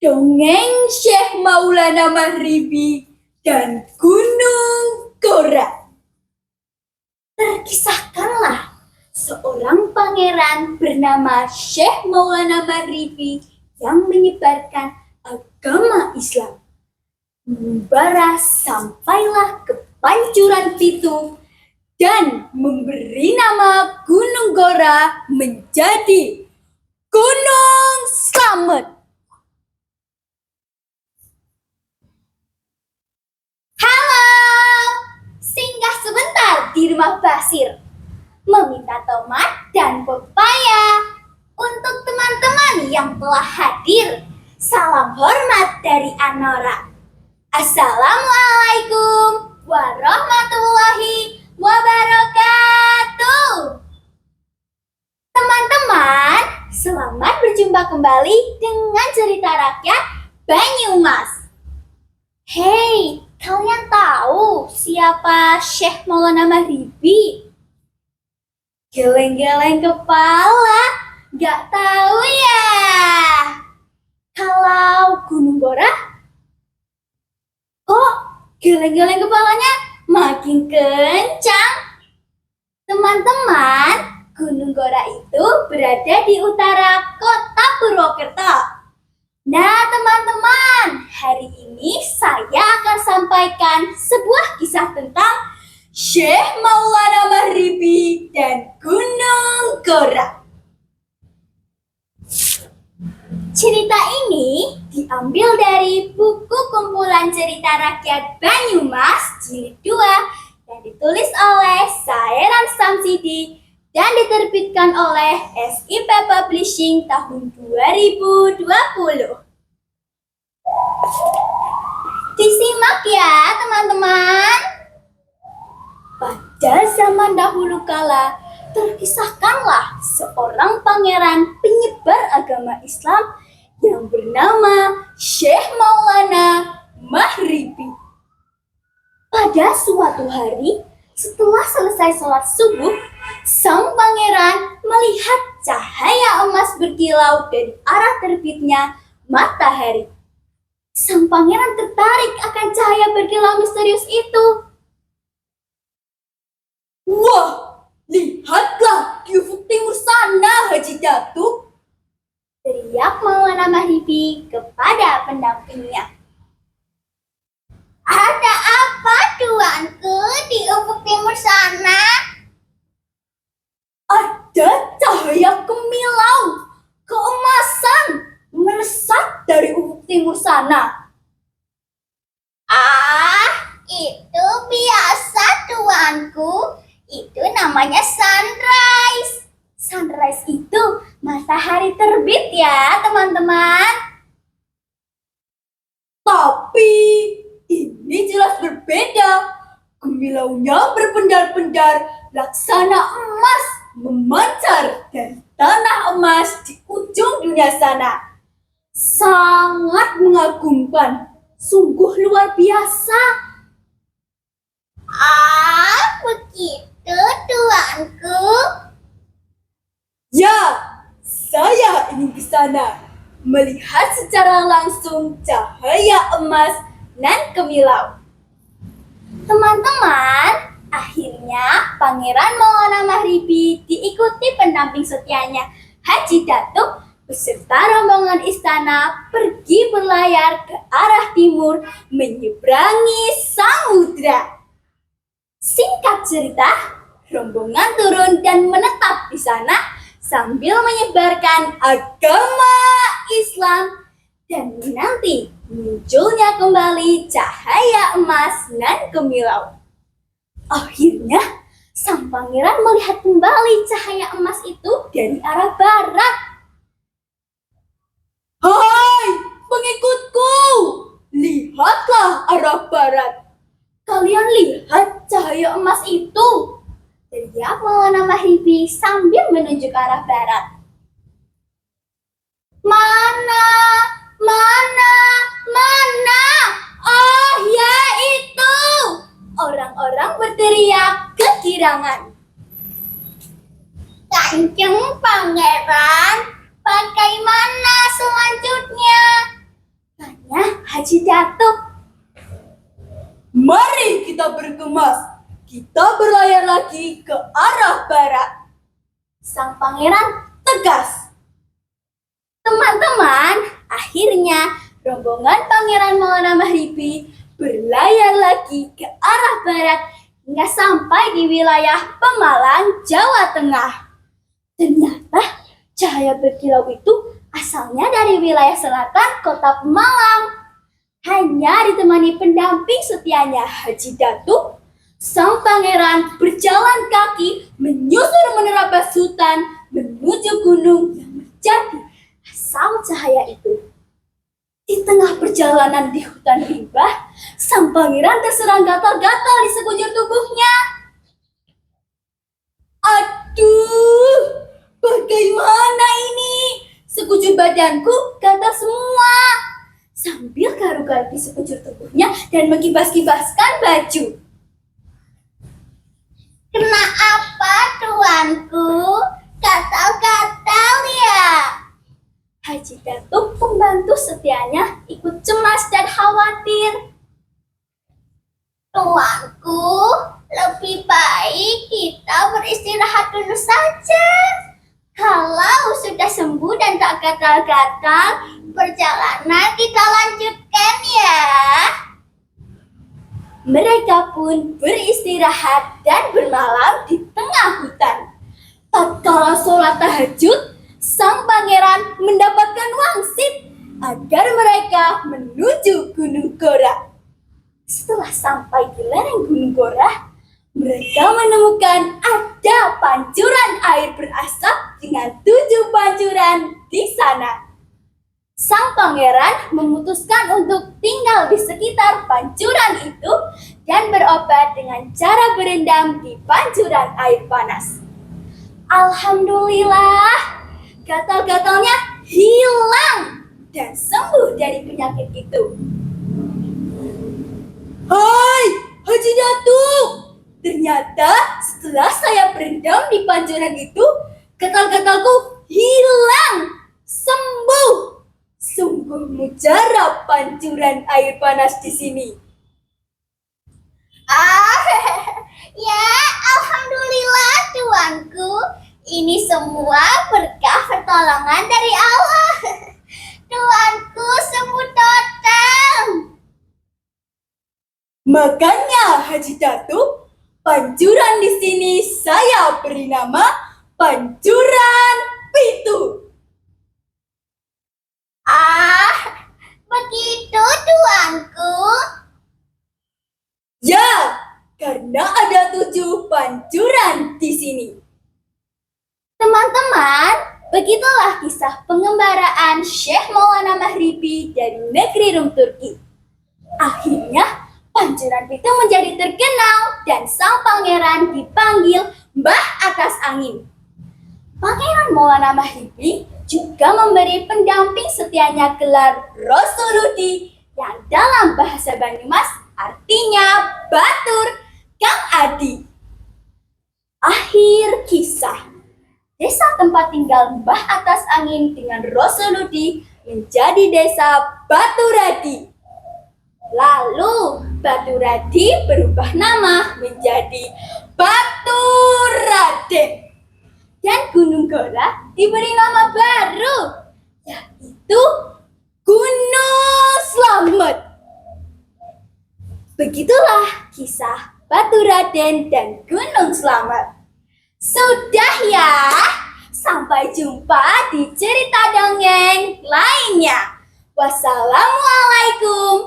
Dongeng Syekh Maulana Maghribi dan Gunung Gora. Terkisahkanlah seorang pangeran bernama Syekh Maulana Maghribi yang menyebarkan agama Islam. Membara sampailah ke pancuran Pitu dan memberi nama Gunung Gora menjadi Gunung Slamet. Singgah sebentar di rumah Basir, meminta tomat dan pepaya untuk teman-teman yang telah hadir. Salam hormat dari Anora. Assalamualaikum warahmatullahi wabarakatuh. Teman-teman, selamat berjumpa kembali dengan cerita rakyat Banyumas. Hei, kalian tahu siapa Syekh Maulana Maghribi? Geleng-geleng kepala, gak tahu ya. Kalau Gunung Gora, kok geleng-geleng kepalanya makin kencang? Teman-teman, Gunung Gora itu berada di utara kota Purwokerto. Nah teman-teman, hari ini saya akan sampaikan sebuah kisah tentang Syekh Maulana Maghribi dan Gunung Gora. Cerita ini diambil dari buku kumpulan cerita rakyat Banyumas jilid 2 yang ditulis oleh Saeran Samsidi dan diterbitkan oleh SIP Publishing tahun 2020. Disimak ya teman-teman. Pada zaman dahulu kala, terkisahkanlah seorang pangeran penyebar agama Islam yang bernama Syekh Maulana Maghribi. Pada suatu hari, setelah selesai sholat subuh, sang pangeran melihat cahaya emas berkilau dari arah terbitnya matahari. Sang pangeran tertarik akan cahaya berkilau misterius itu. Wah, lihatlah di ufuk timur sana, Haji Datuk, teriak Maulana Maghribi kepada pendampingnya. Ada apa tuanku di ufuk timur sana? Ada cahaya kemilau, keemasan melesat dari ufuk timur sana. Itu biasa tuanku. Itu namanya sunrise. Sunrise itu matahari terbit ya teman-teman. Tapi ini jelas berbeda. Kimilaunya berpendar-pendar laksana emas memancar dari tanah emas di ujung dunia sana. Sangat mengagumkan, sungguh luar biasa. Begitu tuanku. Ya, saya ingin ke sana, melihat secara langsung cahaya emas nan kemilau. Teman-teman, akhirnya Pangeran Maulana Maghribi diikuti pendamping setianya Haji Datuk beserta rombongan istana pergi berlayar ke arah timur menyeberangi samudra. Singkat cerita, rombongan turun dan menetap di sana sambil menyebarkan agama Islam dan menanti munculnya kembali cahaya emas nan kemilau. Akhirnya, sang pangeran melihat kembali cahaya emas itu dari arah barat. Hai, pengikutku, lihatlah arah barat. Kalian lihat cahaya emas itu, teriak Maulana Maghribi sambil menunjuk arah barat. Mana? Oh ya itu! Orang-orang berteriak kegirangan. Kanjeng Pangeran, bagaimana selanjutnya? Haji Datuk. Mari kita berkemas. Kita berlayar lagi ke arah barat. Sang pangeran tegas. Teman-teman, akhirnya rombongan Pangeran Maulana Mahribi berlayar lagi ke arah barat hingga sampai di wilayah Pemalang, Jawa Tengah. Ternyata cahaya berkilau itu asalnya dari wilayah selatan kota Pemalang. Hanya ditemani pendamping setianya Haji Datuk, sang pangeran berjalan kaki menyusur menerabas hutan menuju gunung yang menjadi asal cahaya itu. Di tengah perjalanan di hutan rimba, sang pangeran terserang gatal-gatal di sekujur tubuhnya. Aduh, bagaimana ini? Sekujur badanku gatal semua. Sambil garuk-garuk di sekujur tubuhnya dan mengkibas-kibaskan baju. Kena apa, tuanku? Gatal-gatal ya? Haji Datuk, pembantu setianya, ikut cemas dan khawatir. Tuanku, lebih baik kita beristirahat dulu saja. Kalau sudah sembuh dan tak gatal-gatal, perjalanan kita lanjutkan ya. Mereka pun beristirahat dan bermalam di tengah hutan. Tatkala sholat tahajud, sang pangeran mendapatkan wangsit agar mereka menuju Gunung Gora. Setelah sampai di lereng Gunung Gora, mereka menemukan ada pancuran air berasap dengan 7 pancuran di sana. Sang pangeran memutuskan untuk tinggal di sekitar pancuran itu dan berobat dengan cara berendam di pancuran air panas. Alhamdulillah, gatal-gatalnya hilang dan sembuh dari penyakit itu. Hai, Haji Datuk. Ternyata setelah saya berendam di pancuran itu, gatal-gatalku hilang, sembuh. Sungguh mujarab pancuran air panas di sini. Ya, alhamdulillah tuanku. Ini semua berkah pertolongan dari Allah. Tuanku sembuh total. Makanya Haji Datuk, pancuran di sini saya beri nama Pancuran Pitu. Begitu tuanku. Ya, karena ada 7 pancuran di sini. Teman-teman, begitulah kisah pengembaraan Syekh Maulana Mahribi dari negeri Rum Turki. Akhirnya, pancuran itu menjadi terkenal dan sang pangeran dipanggil Mbah Atas Angin. Pangeran Maulana Mahribi juga memberi pendamping setianya gelar Rasuludi yang dalam bahasa Banyumas artinya Batur Kang Adi. Akhir kisah. Desa tempat tinggal Mbah Atas Angin dengan Rasuludi menjadi desa Baturadi. Lalu Baturadi berubah nama menjadi Baturaden. Dan Gunung Gora diberi nama baru, yaitu Gunung Slamet. Begitulah kisah Baturaden dan Gunung Slamet. Sudah ya, sampai jumpa di cerita dongeng lainnya. Wassalamualaikum